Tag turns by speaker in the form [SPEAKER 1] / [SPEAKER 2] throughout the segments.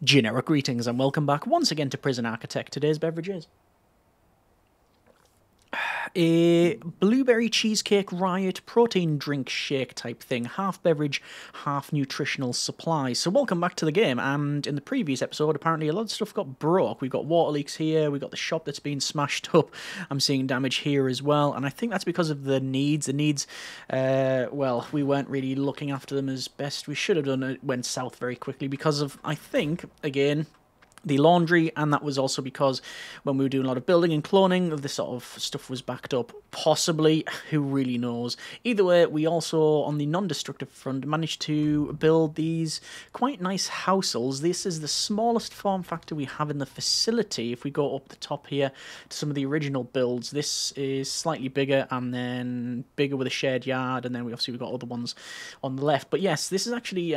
[SPEAKER 1] Generic greetings and welcome back once again to Prison Architect. Today's beverage is a blueberry cheesecake riot protein drink shake type thing, half beverage, half nutritional supply. So welcome back to the game, and in the previous episode apparently a lot of stuff got broke. We've got water leaks here, we've got the shop that's been smashed up, I'm seeing damage here as well, and I think that's because of the needs. Well, we weren't really looking after them as best we should have done. It went south very quickly because of, I think, again, the laundry, and that was also because when we were doing a lot of building and cloning, this sort of stuff was backed up. Possibly, who really knows? Either way, we also, on the non-destructive front, managed to build these quite nice households. This is the smallest form factor we have in the facility. If we go up the top here to some of the original builds, this is slightly bigger, and then bigger with a shared yard, and then we've got other ones on the left. But yes, this is actually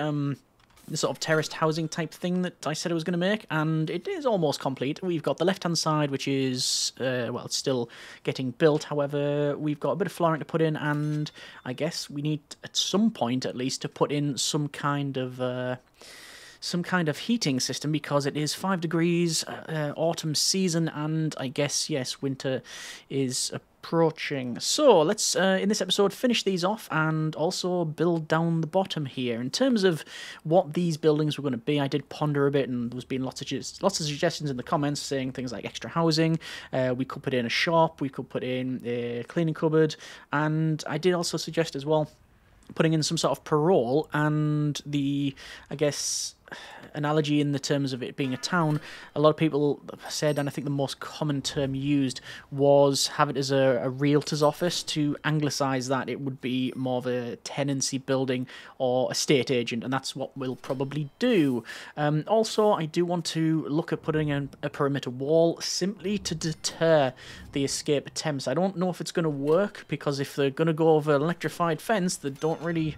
[SPEAKER 1] the sort of terraced housing type thing that I said I was going to make, and it is almost complete. We've got the left-hand side, which is, well, it's still getting built. However, we've got a bit of flooring to put in, and I guess we need, at some point at least, to put in some kind of heating system, because it is 5 degrees, autumn season, and I guess, yes, winter is approaching. So let's, in this episode, finish these off and also build down the bottom here. In terms of what these buildings were going to be, I did ponder a bit, and there's been lots of suggestions in the comments saying things like extra housing. We could put in a shop, we could put in a cleaning cupboard, and I did also suggest as well putting in some sort of parole, and the, I guess, analogy in the terms of it being a town, a lot of people said, and I think the most common term used was have it as a realtor's office. To anglicise that, it would be more of a tenancy building or estate agent, and that's what we'll probably do. Also, I do want to look at putting in a perimeter wall simply to deter the escape attempts. I don't know if it's going to work, because if they're going to go over an electrified fence, they don't really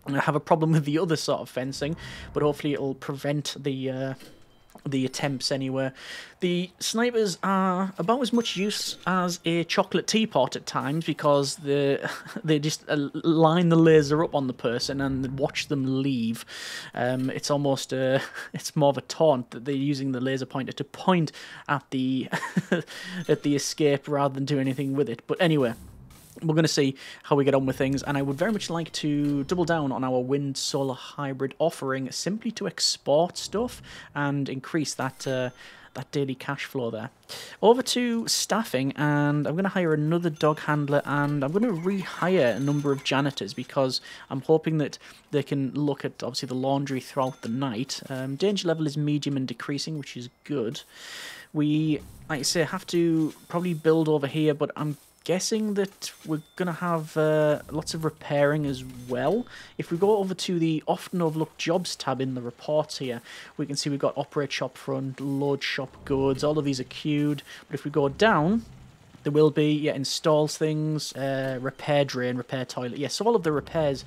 [SPEAKER 1] have a problem with the other sort of fencing, but hopefully it'll prevent the attempts anyway. The snipers are about as much use as a chocolate teapot at times, because they just line the laser up on the person and watch them leave. It's almost it's more of a taunt that they're using the laser pointer to point at the at the escape rather than do anything with it. But anyway, we're going to see how we get on with things, and I would very much like to double down on our wind-solar hybrid offering, simply to export stuff and increase that that daily cash flow there. Over to staffing, and I'm going to hire another dog handler, and I'm going to rehire a number of janitors, because I'm hoping that they can look at, obviously, the laundry throughout the night. Danger level is medium and decreasing, which is good. We, like I say, have to probably build over here, but I'm guessing that we're going to have lots of repairing as well. If we go over to the often overlooked jobs tab in the reports here, we can see we've got operate shop front, load shop goods, all of these are queued. But if we go down, there will be, yeah, installs things, repair drain, repair toilet. Yes, so all of the repairs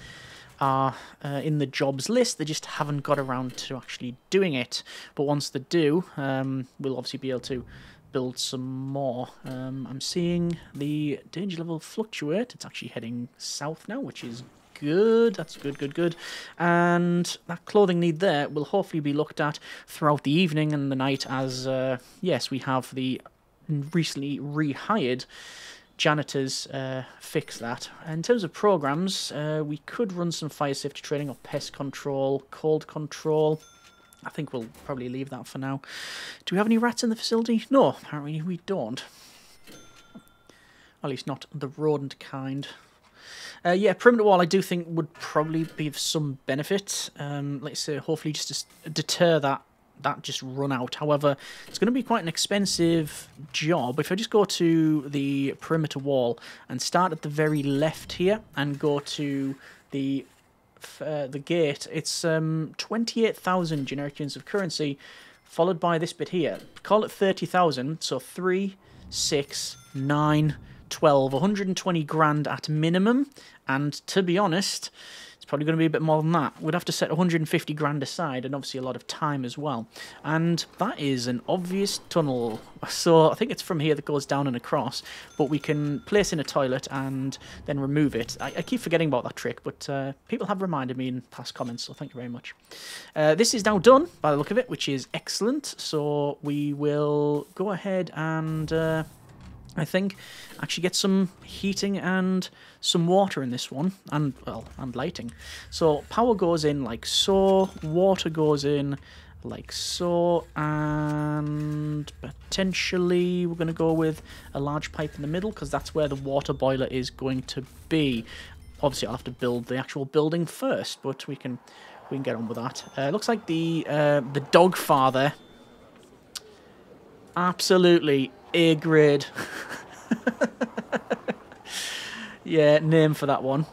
[SPEAKER 1] are in the jobs list. They just haven't got around to actually doing it. But once they do, we'll obviously be able to build some more. I'm seeing the danger level fluctuate. It's actually heading south now, which is good. That's good. And that clothing need there will hopefully be looked at throughout the evening and the night, as yes, we have the recently rehired janitors fix that. In terms of programs, we could run some fire safety training or pest control, cold control. I think we'll probably leave that for now. Do we have any rats in the facility? No, apparently we don't. At least not the rodent kind. Yeah, perimeter wall I do think would probably be of some benefit. Let's say hopefully just to deter that just run out. However, it's going to be quite an expensive job. If I just go to the perimeter wall and start at the very left here and go to the gate, it's 28,000 generic units of currency, followed by this bit here. Call it 30,000, so 3, 6, 9, 12, 120 grand at minimum, and to be honest, it's probably going to be a bit more than that. We'd have to set 150 grand aside, and obviously a lot of time as well. And that is an obvious tunnel. So I think it's from here that goes down and across, but we can place in a toilet and then remove it. I keep forgetting about that trick, but people have reminded me in past comments, so thank you very much. This is now done, by the look of it, which is excellent. So we will go ahead and... I think actually get some heating and some water in this one, and well, and lighting. So power goes in like so, water goes in like so, and potentially we're going to go with a large pipe in the middle because that's where the water boiler is going to be. Obviously I'll have to build the actual building first, but we can get on with that. Looks like the dog father, absolutely A grade. Yeah, name for that one.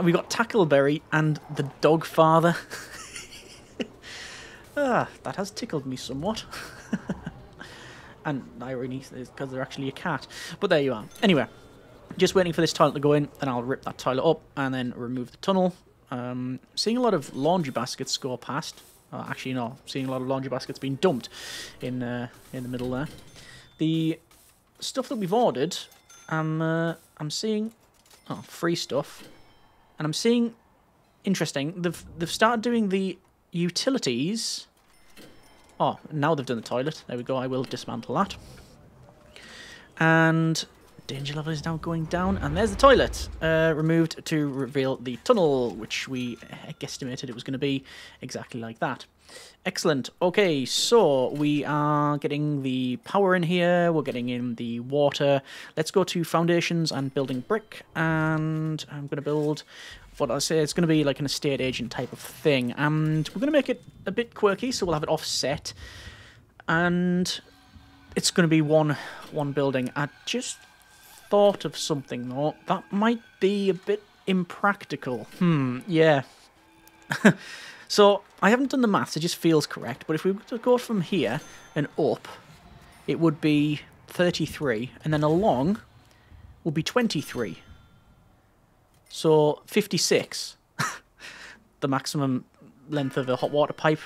[SPEAKER 1] We got Tackleberry and the dog father. That has tickled me somewhat. And irony is because they're actually a cat. But there you are. Anyway, just waiting for this toilet to go in, and I'll rip that toilet up and then remove the tunnel. Seeing a lot of laundry baskets go past. Actually, no, seeing a lot of laundry baskets being dumped in the middle there. The stuff that we've ordered, I'm seeing free stuff, and I'm seeing interesting. They've started doing the utilities. Oh, now they've done the toilet. There we go. I will dismantle that. And danger level is now going down, and there's the toilet removed to reveal the tunnel, which we guesstimated it was going to be exactly like that. Excellent. Okay, so we are getting the power in here, we're getting in the water. Let's go to foundations and building brick, and I'm going to build what I say it's going to be like an estate agent type of thing, and we're going to make it a bit quirky, so we'll have it offset, and it's going to be one building. I just thought of something though, that might be a bit impractical. Yeah. So, I haven't done the maths, it just feels correct, but if we were to go from here and up, it would be 33, and then along would be 23. So, 56. The maximum length of a hot water pipe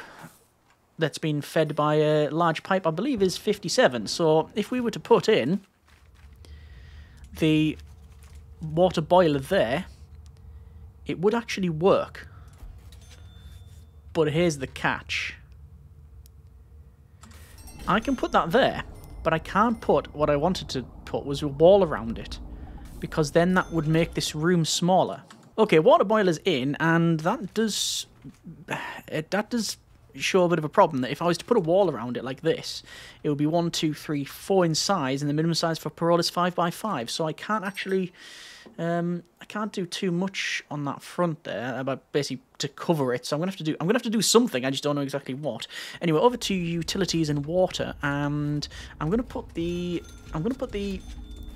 [SPEAKER 1] that's been fed by a large pipe, I believe, is 57. So, if we were to put in the water boiler there, it would actually work. But here's the catch. I can put that there, but I can't put what I wanted to put was a wall around it, because then that would make this room smaller. Okay, water boiler's in, and that does show a bit of a problem. That if I was to put a wall around it like this, it would be 1, 2, 3, 4 in size, and the minimum size for parole is 5 by 5. So I can't actually, I can't do too much on that front there, but basically to cover it. So I'm gonna have to do something. I just don't know exactly what. Anyway, over to utilities and water, and I'm gonna put the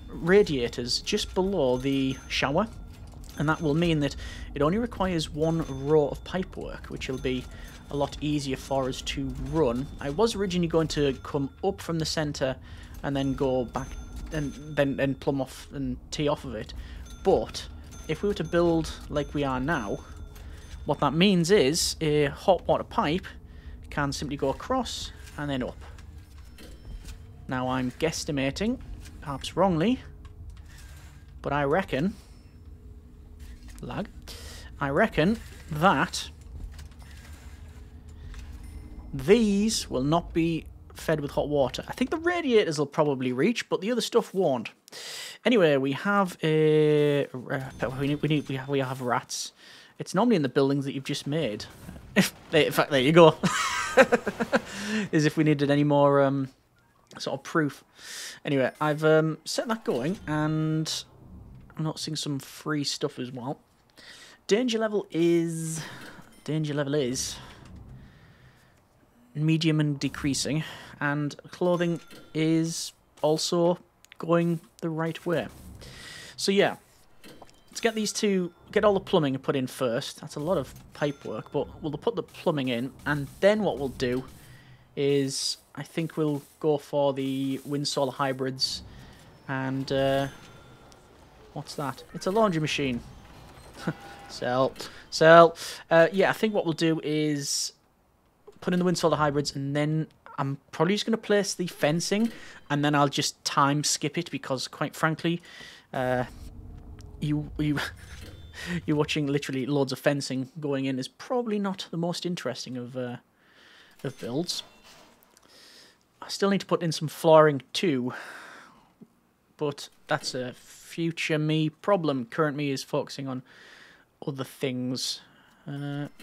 [SPEAKER 1] radiators just below the shower, and that will mean that it only requires one row of pipework, which will be a lot easier for us to run. I was originally going to come up from the centre and then go back and then plumb off and tee off of it, but if we were to build like we are now, what that means is a hot water pipe can simply go across and then up. Now I'm guesstimating, perhaps wrongly, but I reckon that these will not be fed with hot water. I think the radiators will probably reach, but the other stuff won't. Anyway, we have a we have rats. It's normally in the buildings that you've just made. In fact, there you go. As if we needed any more sort of proof. Anyway, I've set that going, and I'm noticing some free stuff as well. Danger level is medium and decreasing, and clothing is also going the right way. So yeah, let's get all the plumbing put in first. That's a lot of pipe work, but we'll put the plumbing in, and then what we'll do is I think we'll go for the wind solar hybrids, and what's that? It's a laundry machine. Sell. So, yeah, I think what we'll do is put in the Windsor hybrids, and then I'm probably just going to place the fencing, and then I'll just time skip it because, quite frankly, you you're watching literally loads of fencing going in is probably not the most interesting of builds. I still need to put in some flooring too, but that's a future me problem. Current me is focusing on other things,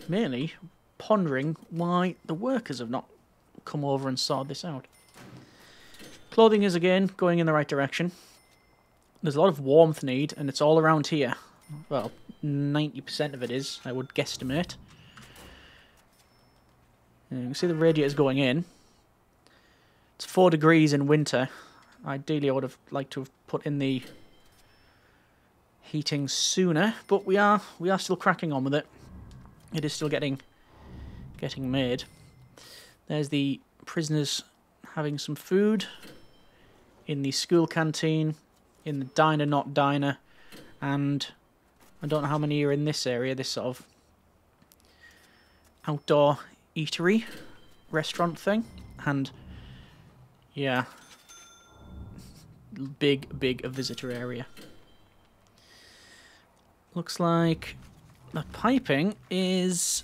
[SPEAKER 1] mainly pondering why the workers have not come over and sorted this out. Clothing is again going in the right direction. There's a lot of warmth need, and it's all around here. Well, 90% of it is, I would guesstimate. And you can see the radiators going in. It's 4 degrees in winter. Ideally, I would have liked to have put in the heating sooner, but we are still cracking on with it. It is still getting made. There's the prisoners having some food in the school canteen, in the diner not diner, and I don't know how many are in this area, this sort of outdoor eatery restaurant thing, and yeah, big a visitor area. Looks like the piping is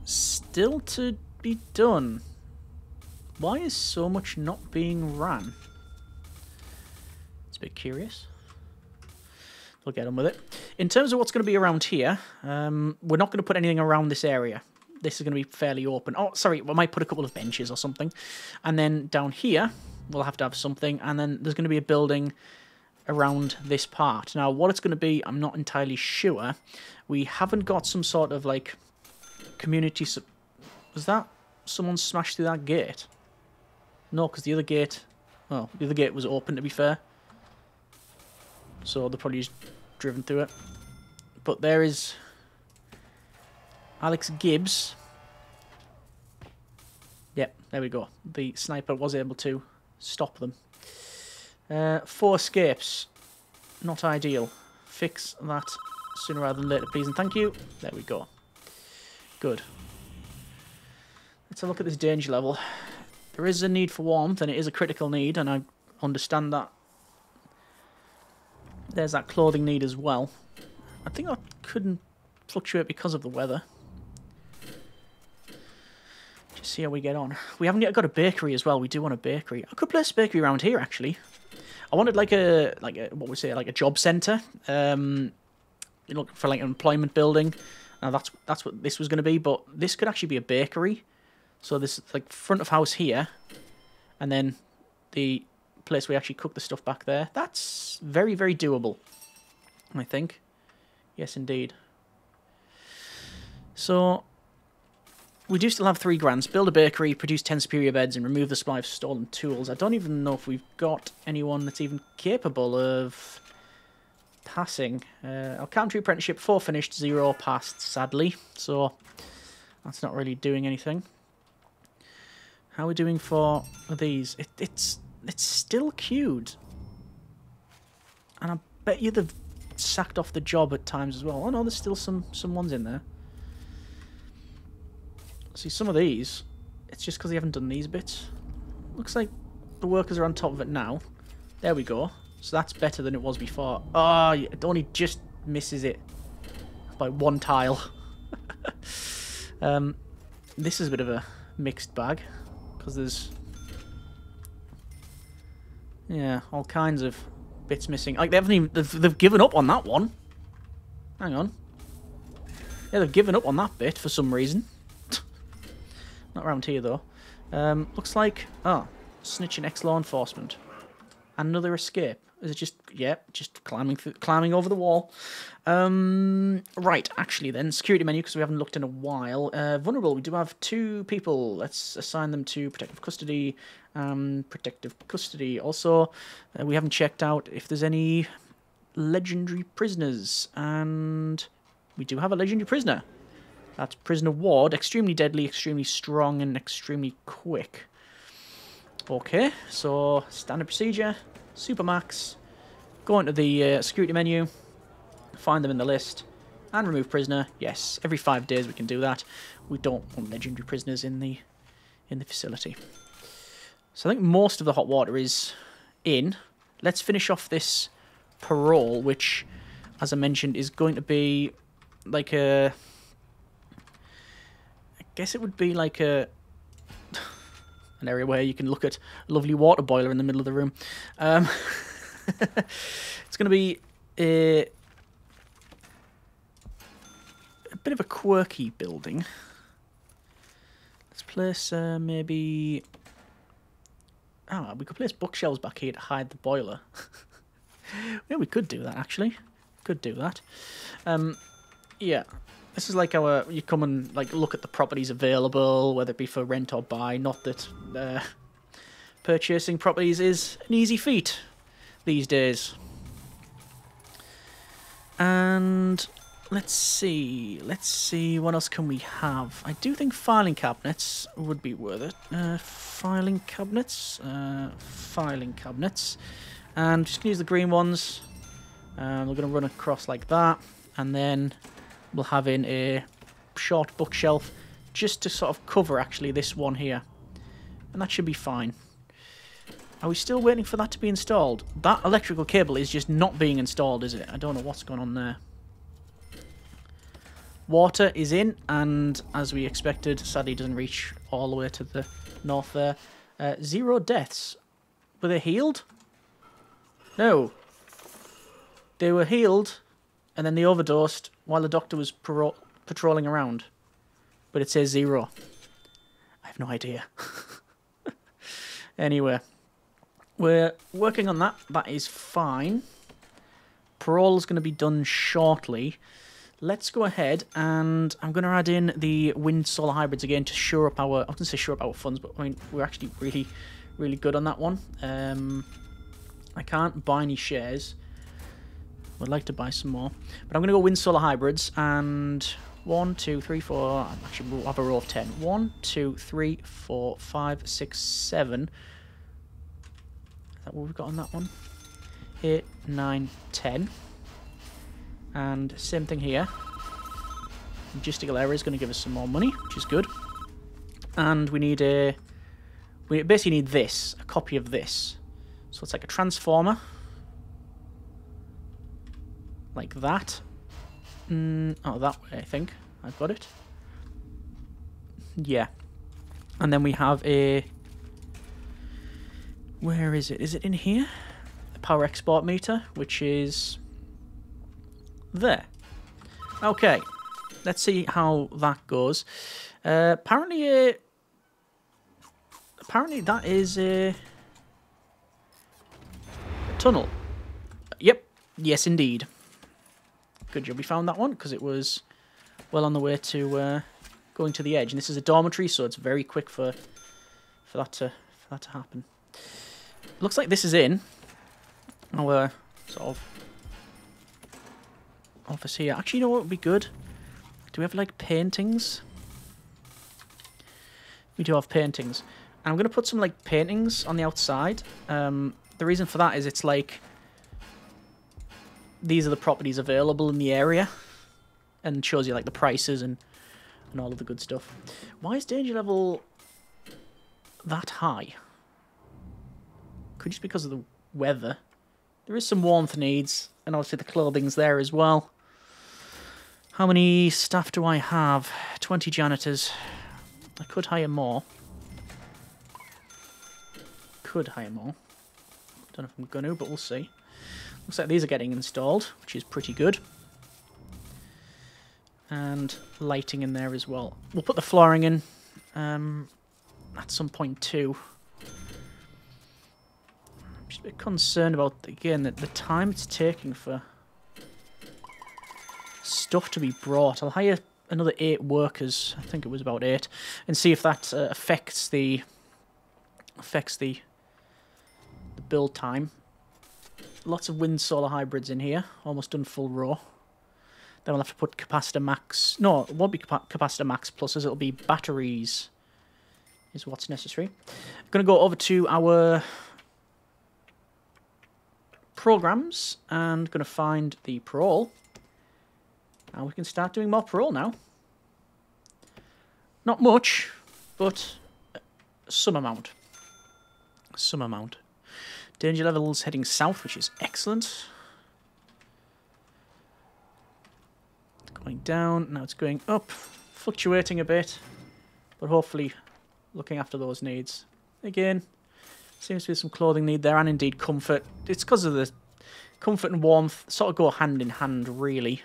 [SPEAKER 1] still to be done. Why is so much not being ran? It's a bit curious. We'll get on with it. In terms of what's going to be around here, we're not going to put anything around this area. This is going to be fairly open. Oh, sorry, we might put a couple of benches or something. And then down here, we'll have to have something. And then there's going to be a building around this part. Now, what it's going to be, I'm not entirely sure. We haven't got some sort of, like, community... Was that... Someone smashed through that gate? No, because the other gate... Oh, the other gate was open, to be fair. So they're probably just driven through it. But there is... Alex Gibbs. Yep, there we go. The sniper was able to stop them. 4 escapes. Not ideal. Fix that sooner rather than later, please and thank you. There we go. Good. Let's have a look at this danger level. There is a need for warmth, and it is a critical need, and I understand that. There's that clothing need as well. I think that couldn't fluctuate because of the weather. Just see how we get on. We haven't yet got a bakery as well. We do want a bakery. I could place a bakery around here, actually. I wanted like a what we say, like a job centre. You're looking for like an employment building. Now that's what this was going to be, but this could actually be a bakery. So this is like front of house here, and then the place we actually cook the stuff back there. That's very doable, I think. Yes, indeed. So we do still have 3 grants. Build a bakery, produce 10 superior beds, and remove the supply of stolen tools. I don't even know if we've got anyone that's even capable of passing. Our carpentry apprenticeship, 4 finished, 0 passed, sadly. So that's not really doing anything. How are we doing for these? It's still queued. And I bet you they've sacked off the job at times as well. Oh no, there's still some ones in there. See, some of these, it's just because they haven't done these bits. Looks like the workers are on top of it now. There we go. So that's better than it was before. Oh, it only just misses it by 1 tile. This is a bit of a mixed bag. Because there's... Yeah, all kinds of bits missing. Like, they haven't even... They've given up on that one. Hang on. Yeah, they've given up on that bit for some reason. Not around here, though. Looks like... Oh, snitching ex-law enforcement. Another escape. Is it just... Yeah, just climbing over the wall. Right, actually then. Security menu, because we haven't looked in a while. Vulnerable, we do have 2 people. Let's assign them to protective custody. Protective custody. Also, we haven't checked out if there's any legendary prisoners. And we do have a legendary prisoner. That's Prisoner Ward. Extremely deadly, extremely strong, and extremely quick. Okay, so standard procedure. Supermax. Go into the security menu. Find them in the list. And remove prisoner. Yes, every 5 days we can do that. We don't want legendary prisoners in the facility. So I think most of the hot water is in. Let's finish off this parole, which, as I mentioned, is going to be like a... I guess it would be like a... an area where you can look at a lovely water boiler in the middle of the room. It's going to be a bit of a quirky building. Let's place maybe... Oh, we could place bookshelves back here to hide the boiler. Yeah, we could do that, actually. Could do that. Yeah. This is like our... You come and like look at the properties available, whether it be for rent or buy. Not that purchasing properties is an easy feat these days. And let's see what else can we have. I do think filing cabinets would be worth it. Filing cabinets, and just gonna use the green ones. We're gonna run across like that, and then we'll have in a short bookshelf just to sort of cover actually this one here, and that should be fine. Are we still waiting for that to be installed? That electrical cable is just not being installed, is it? I don't know what's going on there. Water is in, and as we expected, sadly doesn't reach all the way to the north there. 0 deaths. Were they healed? No. They were healed, and then they overdosed while the doctor was patrolling around. But it says 0. I have no idea. Anyway. We're working on that. That is fine. Parole is going to be done shortly. Let's go ahead, and I'm going to add in the wind solar hybrids again to shore up our... I was going to say shore up our funds, but I mean, we're actually really, really good on that one. I can't buy any shares. Would like to buy some more. But I'm going to go wind solar hybrids, and 1, 2, 3, 4... Actually, we'll have a row of 10. 1, 2, 3, 4, 5, 6, 7... what we've got on that one. 8, 9, 10. And same thing here. Logistical area is going to give us some more money, which is good. And we need a... We basically need this, a copy of this. So it's like a transformer. Like that. Oh, that way, I think. I've got it. Yeah. And then we have a... Where is it? Is it in here? The power export meter, which is there. Okay, let's see how that goes. Apparently that is a tunnel. Yep, yes indeed. Good job we found that one, because it was well on the way to going to the edge. And this is a dormitory, so it's very quick for that to happen. Looks like this is in our sort of office here. Actually, you know what would be good? Do we have like paintings? We do have paintings. And I'm going to put some like paintings on the outside. The reason for that is it's like these are the properties available in the area, and shows you like the prices and all of the good stuff. Why is danger level that high? Could just because of the weather. There is some warmth needs, and obviously the clothing's there as well. How many staff do I have? 20 janitors. I could hire more. Could hire more. Don't know if I'm going to, but we'll see. Looks like these are getting installed, which is pretty good. And lighting in there as well. We'll put the flooring in at some point too. I'm just a bit concerned about, again, the time it's taking for stuff to be brought. I'll hire another 8 workers. I think it was about 8, and see if that affects the build time. Lots of wind solar hybrids in here. Almost done full row. Then we'll have to put capacitor max. No, it won't be capacitor max pluses. It'll be batteries. Is what's necessary. I'm going to go over to our programs and going to find the parole. And we can start doing more parole now. Not much, but some amount. Some amount. Danger levels heading south, which is excellent. Going down, now it's going up. Fluctuating a bit, but hopefully looking after those needs. Again, seems to be some clothing need there, and indeed comfort. It's because of the comfort and warmth sort of go hand in hand, really.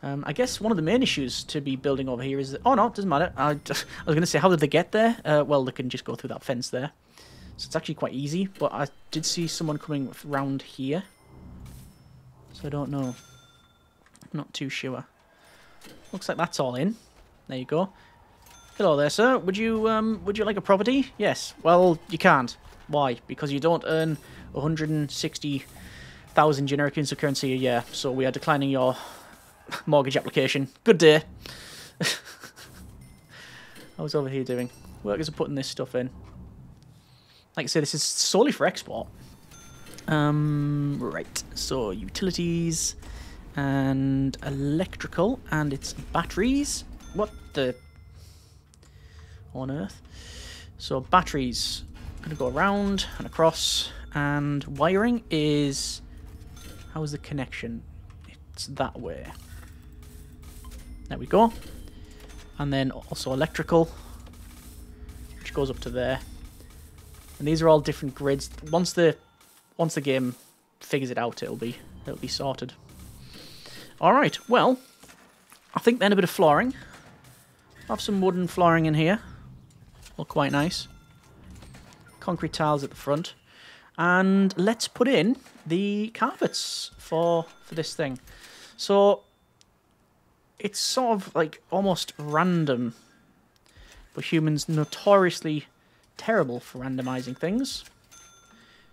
[SPEAKER 1] I guess one of the main issues to be building over here is that... Oh, no, it doesn't matter. I was going to say, how did they get there? Well, they can just go through that fence there. So it's actually quite easy, but I did see someone coming round here. So I don't know. I'm not too sure. Looks like that's all in. There you go. Hello there, sir. Would you like a property? Yes. Well, you can't. Why? Because you don't earn 160,000 generic units of currency a year. So we are declining your mortgage application. Good day. I was over here doing. Workers are putting this stuff in. Like I say, this is solely for export. Right. So utilities and electrical, and it's batteries. What the on earth? So batteries gonna go around and across, and wiring is, how is the connection? It's that way. There we go. And then also electrical, which goes up to there. And these are all different grids. Once the game figures it out, it'll be sorted. All right. Well, I think then a bit of flooring. I'll have some wooden flooring in here. Look quite nice. Concrete tiles at the front, and let's put in the carpets for this thing. So it's sort of like almost random, but humans notoriously terrible for randomizing things.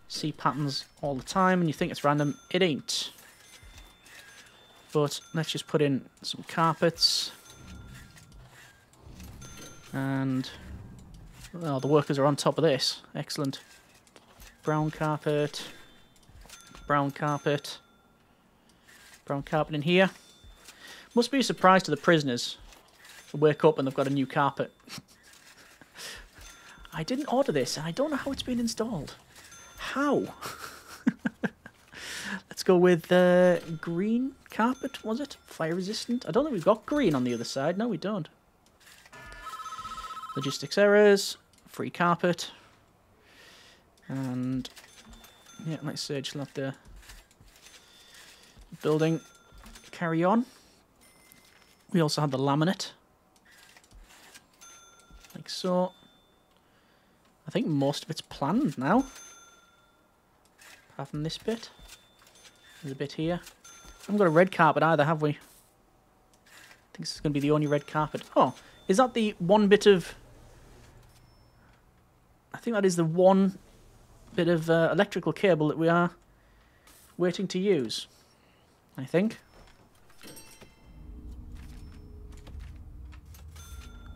[SPEAKER 1] See patterns all the time and you think it's random. It ain't. But let's just put in some carpets. And oh, the workers are on top of this. Excellent. Brown carpet. Brown carpet. Brown carpet in here. Must be a surprise to the prisoners to wake up and they've got a new carpet. I didn't order this, and I don't know how it's been installed. How? Let's go with green carpet, was it? Fire resistant? I don't think we've got green on the other side. No, we don't. Logistics errors. Free carpet. And, yeah, like I say, just let the building carry on. We also had the laminate. Like so. I think most of it's planned now. Apart from this bit. There's a bit here. We haven't got a red carpet either, have we? I think this is going to be the only red carpet. Oh, is that the one bit of... I think that is the one bit of electrical cable that we are waiting to use. I think.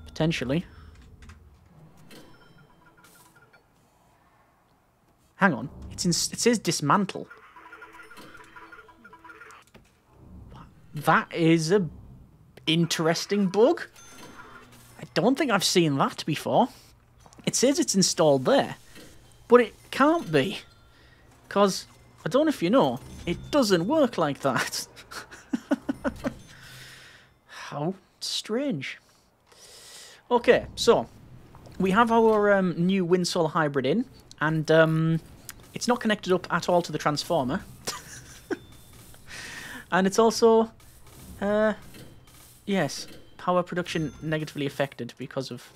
[SPEAKER 1] Potentially. Hang on. It says dismantle. That is a interesting bug. I don't think I've seen that before. It says it's installed there, but it can't be. Because, I don't know if you know, it doesn't work like that. How strange. Okay, so we have our new wind solar hybrid in, and it's not connected up at all to the transformer. And it's also, yes, power production negatively affected because of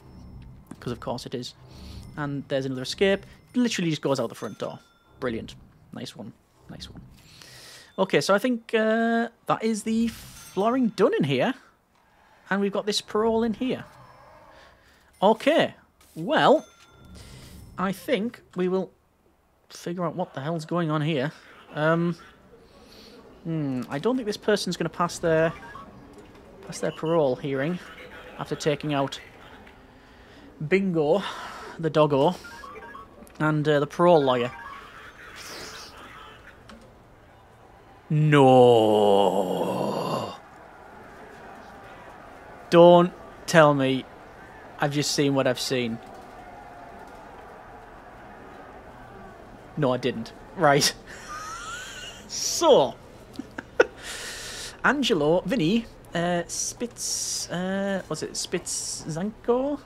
[SPEAKER 1] course it is. And there's another escape. It literally just goes out the front door. Brilliant. Nice one. Nice one. Okay, so I think that is the flooring done in here. And we've got this parole in here. Okay, well, I think we will figure out what the hell's going on here. I don't think this person's going to pass their parole hearing after taking out Bingo, the doggo, and the parole lawyer. No. Don't tell me I've just seen what I've seen. No, I didn't. Right. So, Angelo, Vinny, Spitzyanko?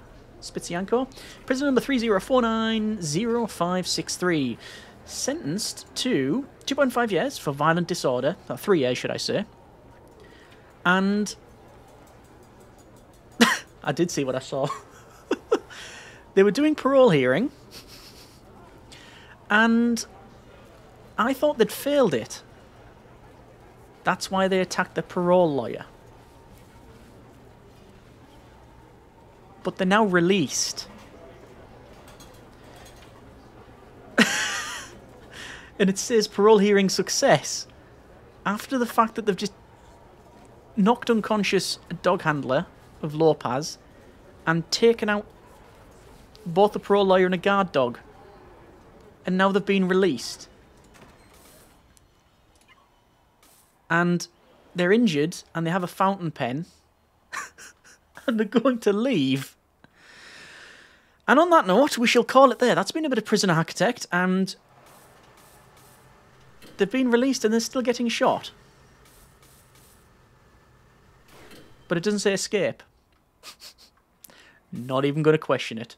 [SPEAKER 1] Prisoner number 30490563. Sentenced to 2.5 years for violent disorder. 3 years, should I say. And I did see what I saw. They were doing parole hearing. And I thought they'd failed it. That's why they attacked the parole lawyer. But they're now released. And it says parole hearing success. After the fact that they've just knocked unconscious a dog handler of Lopez and taken out both the parole lawyer and a guard dog. And now they've been released. And they're injured and they have a fountain pen. And they're going to leave. And on that note, we shall call it there. That's been a bit of Prison Architect, and they've been released and they're still getting shot. But it doesn't say escape. Not even going to question it.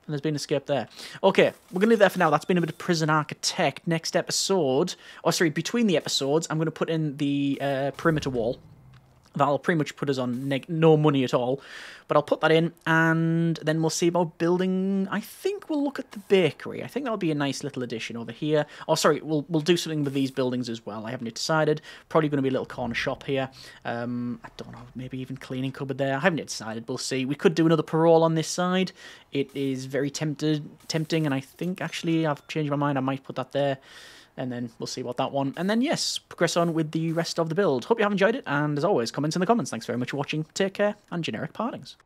[SPEAKER 1] And there's been escape there. Okay, we're going to leave it there for now. That's been a bit of Prison Architect. Next episode, or sorry, between the episodes, I'm going to put in the perimeter wall. That'll pretty much put us on no money at all. But I'll put that in, and then we'll see about building... I think we'll look at the bakery. I think that'll be a nice little addition over here. Oh, sorry, we'll do something with these buildings as well. I haven't yet decided. Probably going to be a little corner shop here. I don't know, maybe even cleaning cupboard there. I haven't yet decided. We'll see. We could do another parole on this side. It is very tempting, and I think, actually, I've changed my mind. I might put that there. And then we'll see about that one. And then, yes, progress on with the rest of the build. Hope you have enjoyed it. And as always, comments in the comments. Thanks very much for watching. Take care and generic partings.